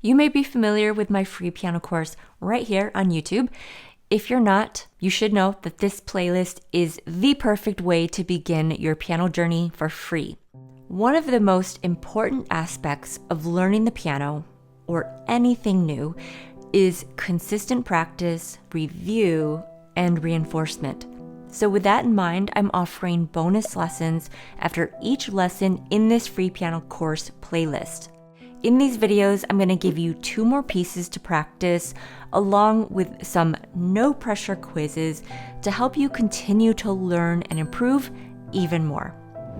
You may be familiar with my free piano course right here on YouTube. If you're not, you should know that this playlist is the perfect way to begin your piano journey for free. One of the most important aspects of learning the piano, or anything new, is consistent practice, review, and reinforcement. So with that in mind, I'm offering bonus lessons after each lesson in this free piano course playlist. In these videos, I'm going to give you 2 more pieces to practice, along with some no-pressure quizzes to help you continue to learn and improve even more.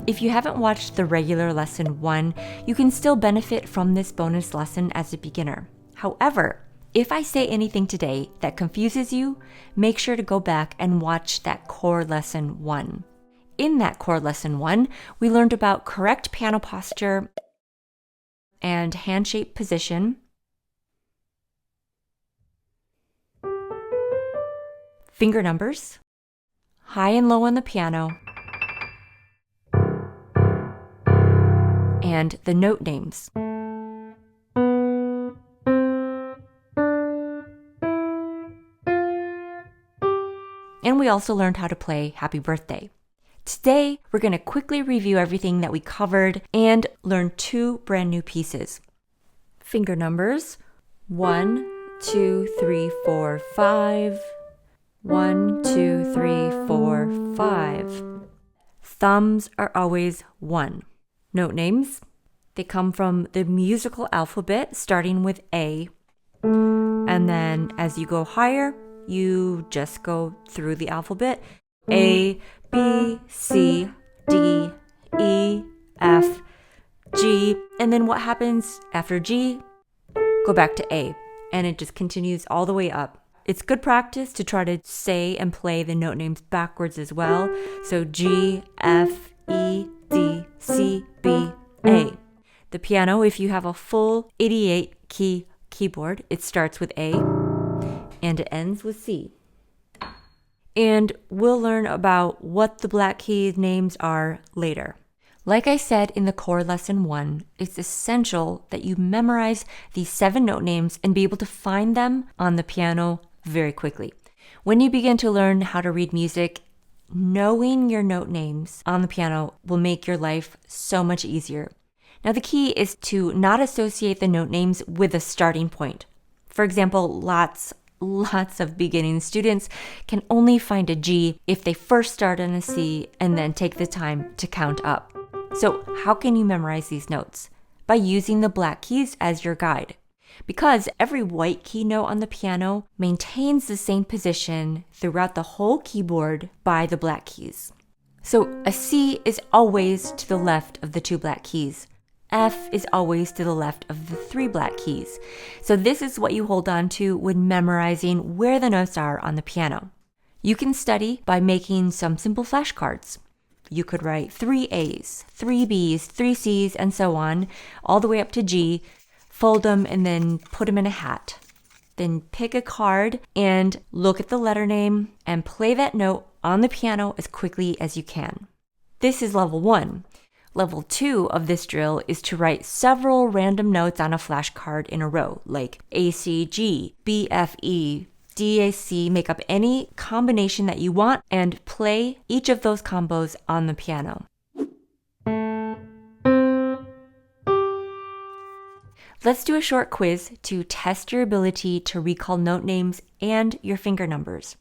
If you haven't watched the regular lesson 1, you can still benefit from this bonus lesson as a beginner. However, if I say anything today that confuses you, make sure to go back and watch that core lesson 1. In that core lesson 1, we learned about correct piano posture and hand shape position, finger numbers, high and low on the piano, and the note names. And we also learned how to play Happy Birthday. Today, we're going to quickly review everything that we covered and learn 2 brand new pieces. Finger numbers, 1, 2, 3, 4, 5. 1, 2, 3, 4, 5. Thumbs are always 1. Note names, they come from the musical alphabet starting with A. And then as you go higher, you just go through the alphabet. A, B, C, D, E, F, G. And then what happens after G? Go back to A. And it just continues all the way up. It's good practice to try to say and play the note names backwards as well. So G, F, E, D, C, B, A. The piano, if you have a full 88 key keyboard, it starts with A and it ends with C. And we'll learn about what the black key names are later. Like I said in the core lesson 1, it's essential that you memorize these 7 note names and be able to find them on the piano very quickly. When you begin to learn how to read music, knowing your note names on the piano will make your life so much easier. Now, the key is to not associate the note names with a starting point. For example, lots of beginning students can only find a G if they first start on a C and then take the time to count up. So how can you memorize these notes? By using the black keys as your guide. Because every white key note on the piano maintains the same position throughout the whole keyboard by the black keys. So a C is always to the left of the 2 black keys. F is always to the left of the 3 black keys. So this is what you hold on to when memorizing where the notes are on the piano. You can study by making some simple flashcards. You could write 3 A's, 3 B's, 3 C's, and so on, all the way up to G, fold them, and then put them in a hat. Then pick a card and look at the letter name and play that note on the piano as quickly as you can. This is level 1. Level 2 of this drill is to write several random notes on a flashcard in a row, like A, C, G, B, F, E, D, A, C. Make up any combination that you want and play each of those combos on the piano. Let's do a short quiz to test your ability to recall note names and your finger numbers.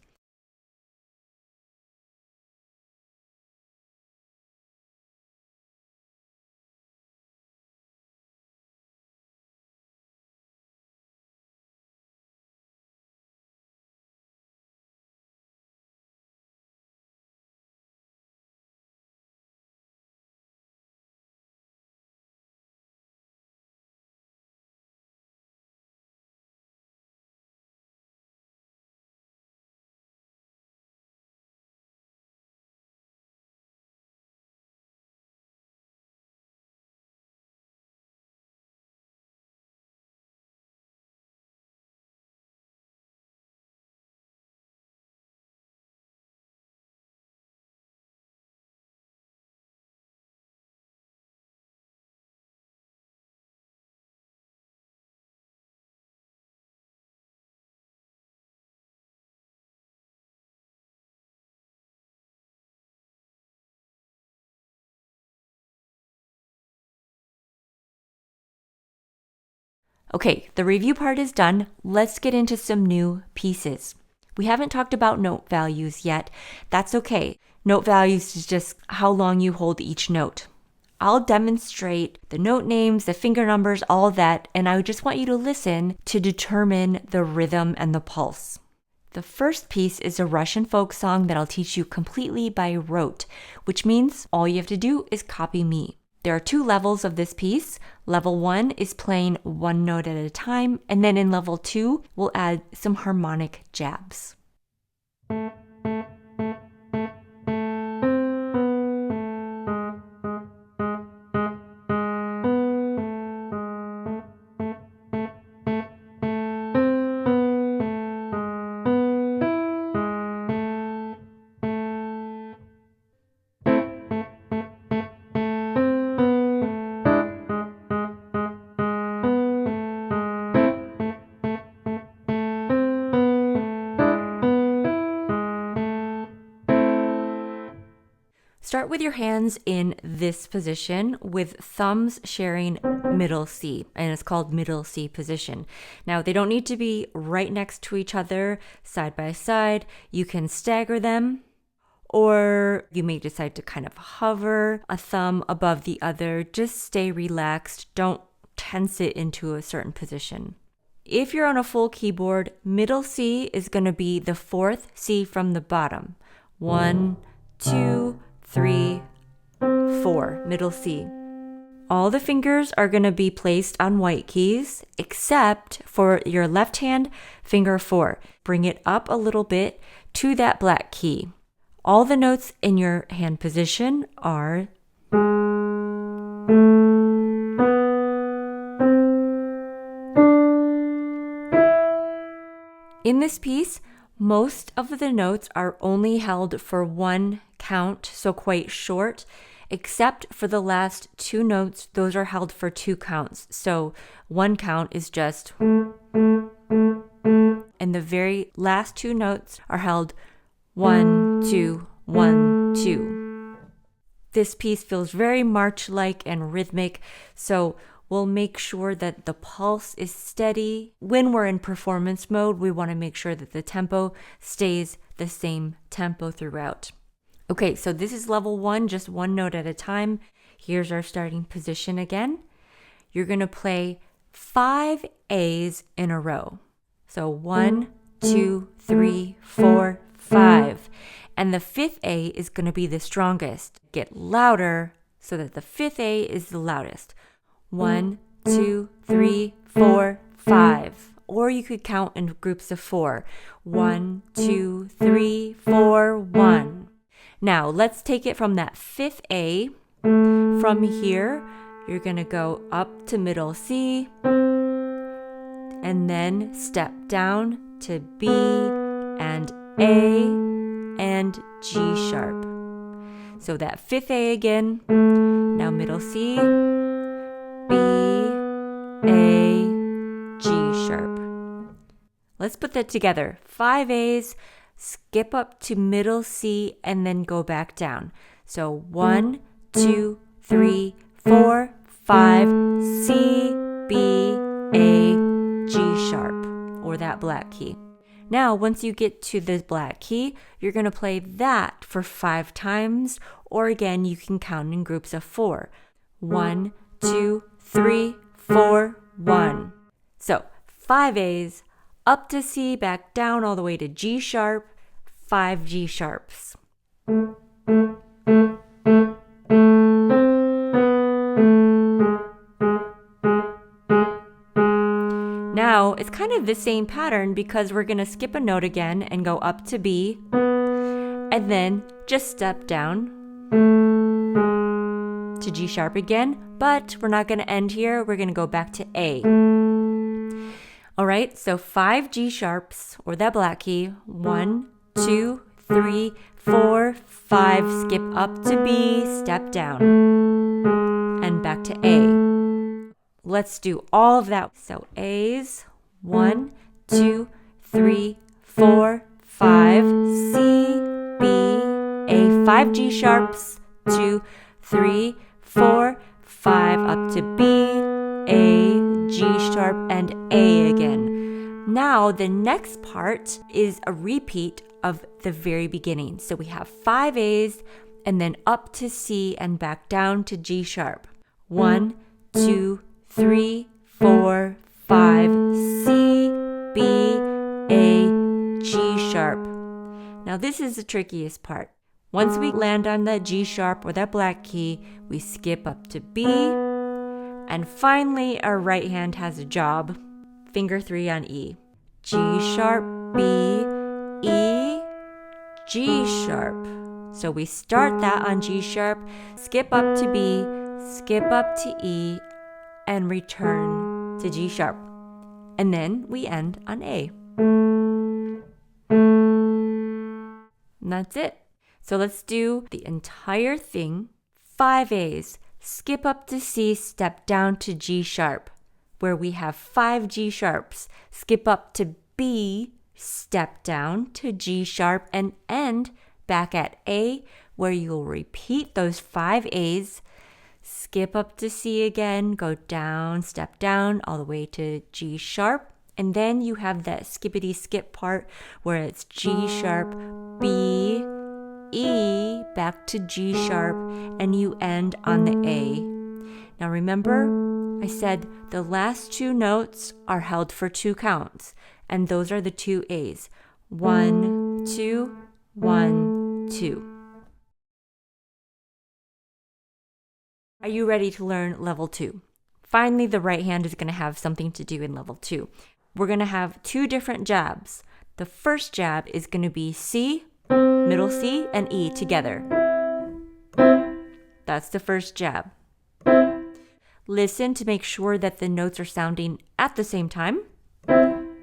Okay, the review part is done. Let's get into some new pieces. We haven't talked about note values yet. That's okay. Note values is just how long you hold each note. I'll demonstrate the note names, the finger numbers, all that, and I just want you to listen to determine the rhythm and the pulse. The first piece is a Russian folk song that I'll teach you completely by rote, which means all you have to do is copy me. There are 2 levels of this piece. Level 1 is playing one note at a time, and then in level 2, we'll add some harmonic jabs. Start with your hands in this position with thumbs sharing middle C, and it's called middle C position. Now, they don't need to be right next to each other, side by side. You can stagger them, or you may decide to kind of hover a thumb above the other. Just stay relaxed. Don't tense it into a certain position. If you're on a full keyboard, middle C is going to be the 4th C from the bottom. 1, 2, 3, 4, middle C. All the fingers are going to be placed on white keys, except for your left hand, finger 4. Bring it up a little bit to that black key. All the notes in your hand position are in this piece. Most of the notes are only held for 1 count, so quite short, except for the last 2 notes. Those are held for 2 counts. So 1 count is just, and the very last 2 notes are held 1, 2, 1, 2. This piece feels very march-like and rhythmic, so we'll make sure that the pulse is steady. When we're in performance mode, we want to make sure that the tempo stays the same tempo throughout. Okay, so this is level 1, just 1 note at a time. Here's our starting position again. You're going to play 5 A's in a row. So 1, 2, 3, 4, 5. And the 5th A is going to be the strongest. Get louder so that the 5th A is the loudest. 1, 2, 3, 4, 5. Or you could count in groups of 4. 1, 2, 3, 4, 1. Now, let's take it from that 5th A. From here, you're going to go up to middle C, and then step down to B and A and G sharp. So that 5th A again, now middle C, B, A, G sharp. Let's put that together. 5 A's, skip up to middle C, and then go back down. So 1, 2, 3, 4, 5, C, B, A, G sharp, or that black key. Now, once you get to the black key, you're going to play that for 5 times, or again, you can count in groups of 4. 1, 2, 3, 4, 1. So 5 A's, up to C, back down all the way to G sharp, 5 G sharps. Now, it's kind of the same pattern because we're going to skip a note again and go up to B, and then just step down to G sharp again, but we're not going to end here. We're going to go back to A. All right, so 5 G sharps, or that black key. 1, 2, 3, 4, 5. Skip up to B, step down, and back to A. Let's do all of that. So A's, 1, 2, 3, 4, 5. C, B, A. 5 G sharps. 2, 3, 4, 5. Up to B, A, G sharp. sharp, and A again. Now the next part is a repeat of the very beginning. So we have 5 A's and then up to C and back down to G sharp. 1, 2, 3, 4, 5, C, B, A, G sharp. Now this is the trickiest part. Once we land on the G sharp or that black key, we skip up to B, and finally our right hand has a job. Finger 3 on E. G sharp, B, E, G sharp. So we start that on G sharp, skip up to B, skip up to E, and return to G sharp. And then we end on A. And that's it. So let's do the entire thing. 5 A's, skip up to C, step down to G sharp, where we have 5 G sharps. Skip up to B, step down to G sharp, and end back at A, where you'll repeat those 5 A's. Skip up to C again, go down, step down, all the way to G sharp. And then you have that skippity skip part where it's G sharp, B, E, back to G sharp, and you end on the A. Now remember, I said the last 2 notes are held for 2 counts, and those are the 2 A's. 1, 2, 1, 2. Are you ready to learn level 2? Finally, the right hand is going to have something to do in level 2. We're going to have 2 different jabs. The first jab is going to be C, middle C, and E together. That's the first jab. Listen to make sure that the notes are sounding at the same time,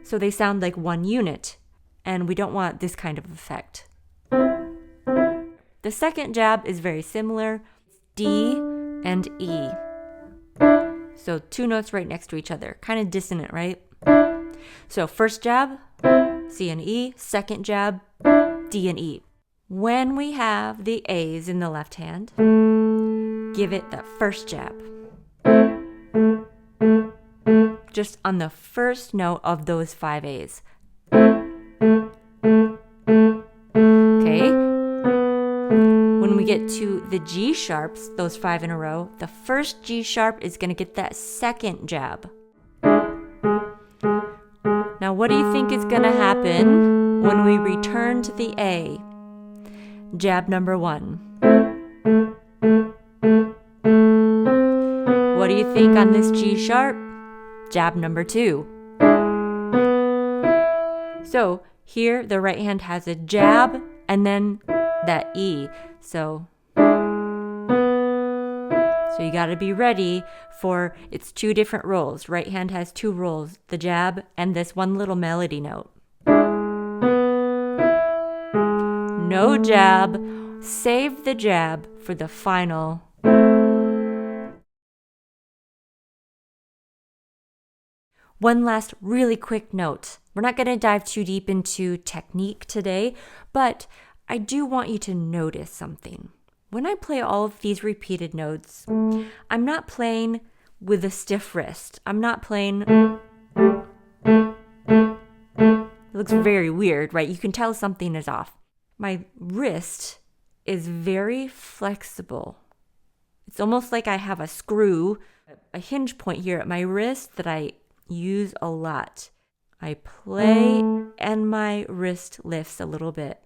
so they sound like one unit, and we don't want this kind of effect. The second jab is very similar, D and E. So 2 notes right next to each other, kind of dissonant, right? So first jab, C and E, second jab, D and E. When we have the A's in the left hand, give it that first jab. Just on the first note of those 5 A's. Okay? When we get to the G sharps, those 5 in a row, the first G sharp is going to get that second jab. Now, what do you think is going to happen when we return to the A? Jab number 1. What do you think on this G sharp? Jab number 2. So here the right hand has a jab and then that E. So you got to be ready for it's 2 different rolls. Right hand has 2 rolls, the jab and this one little melody note. No jab. Save the jab for the final. One last really quick note. We're not going to dive too deep into technique today, but I do want you to notice something. When I play all of these repeated notes, I'm not playing with a stiff wrist. I'm not playing... It looks very weird, right? You can tell something is off. My wrist is very flexible. It's almost like I have a screw, a hinge point here at my wrist that I use a lot. I play and my wrist lifts a little bit.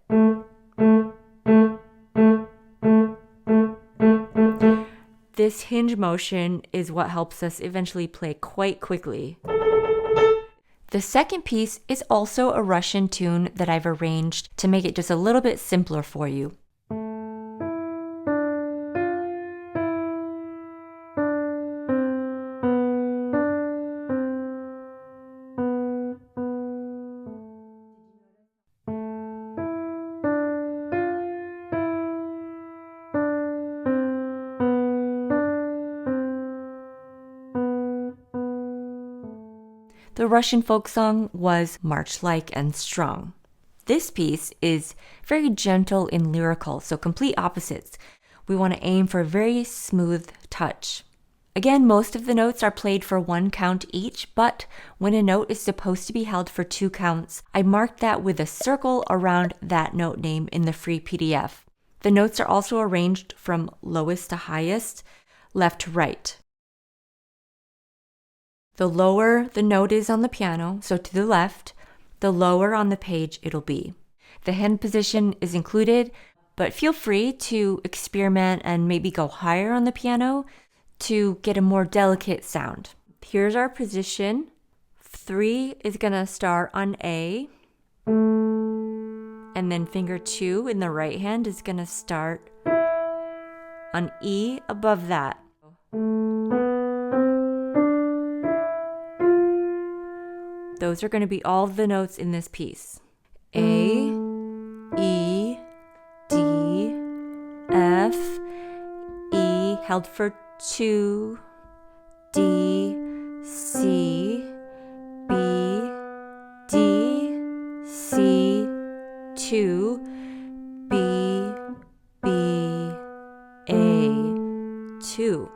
This hinge motion is what helps us eventually play quite quickly. The second piece is also a Russian tune that I've arranged to make it just a little bit simpler for you. The Russian folk song was March Like and Strong. This piece is very gentle and lyrical, so complete opposites. We want to aim for a very smooth touch. Again, most of the notes are played for 1 count each, but when a note is supposed to be held for 2 counts, I marked that with a circle around that note name in the free PDF. The notes are also arranged from lowest to highest, left to right. The lower the note is on the piano, so to the left, the lower on the page it'll be. The hand position is included, but feel free to experiment and maybe go higher on the piano to get a more delicate sound. Here's our position. 3 is going to start on A, and then finger 2 in the right hand is going to start on E above that. Those are going to be all the notes in this piece. A, E, D, F, E, held for 2, D, C, B, D, C, 2, B, B, A, 2.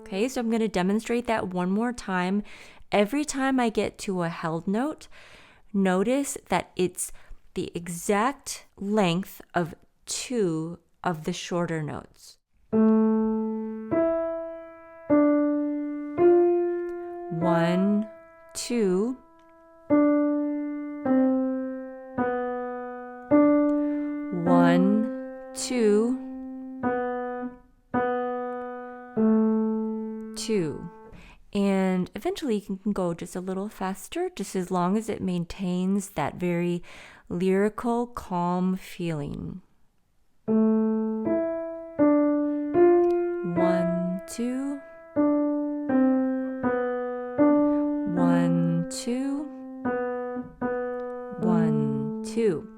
Okay, so I'm going to demonstrate that one more time. Every time I get to a held note, notice that it's the exact length of 2 of the shorter notes. 1, 2. 1, 2. 2. And eventually you can go just a little faster, just as long as it maintains that very lyrical, calm feeling. 1, 2. 1, 2. 1, 2.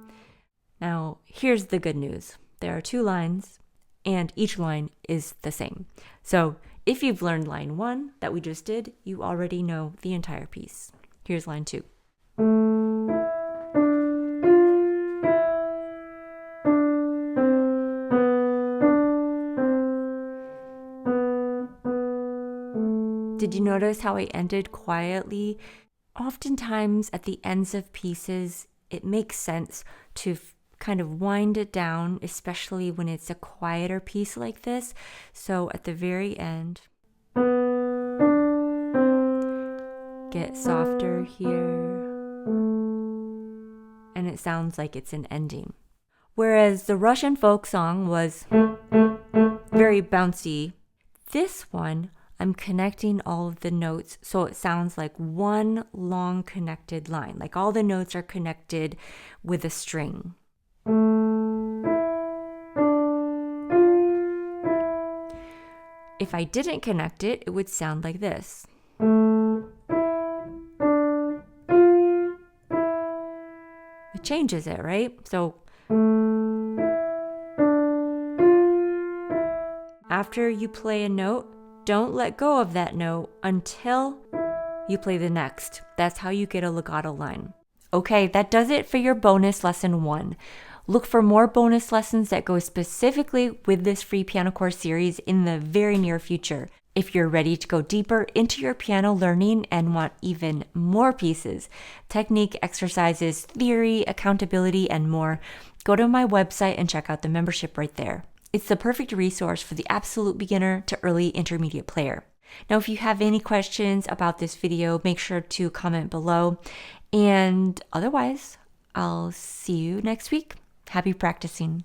Now, here's the good news. There are 2 lines, and each line is the same. So if you've learned line 1 that we just did, you already know the entire piece. Here's line 2. Did you notice how I ended quietly? Oftentimes at the ends of pieces, it makes sense to kind of wind it down, especially when it's a quieter piece like this. So at the very end, get softer here, and it sounds like it's an ending. Whereas the Russian folk song was very bouncy, this one, I'm connecting all of the notes so it sounds like one long connected line, like all the notes are connected with a string. If I didn't connect it, it would sound like this. It changes it, right? So after you play a note, don't let go of that note until you play the next. That's how you get a legato line. Okay, that does it for your bonus lesson 1. Look for more bonus lessons that go specifically with this free piano course series in the very near future. If you're ready to go deeper into your piano learning and want even more pieces, technique, exercises, theory, accountability, and more, go to my website and check out the membership right there. It's the perfect resource for the absolute beginner to early intermediate player. Now, if you have any questions about this video, make sure to comment below. And otherwise, I'll see you next week. Happy practicing.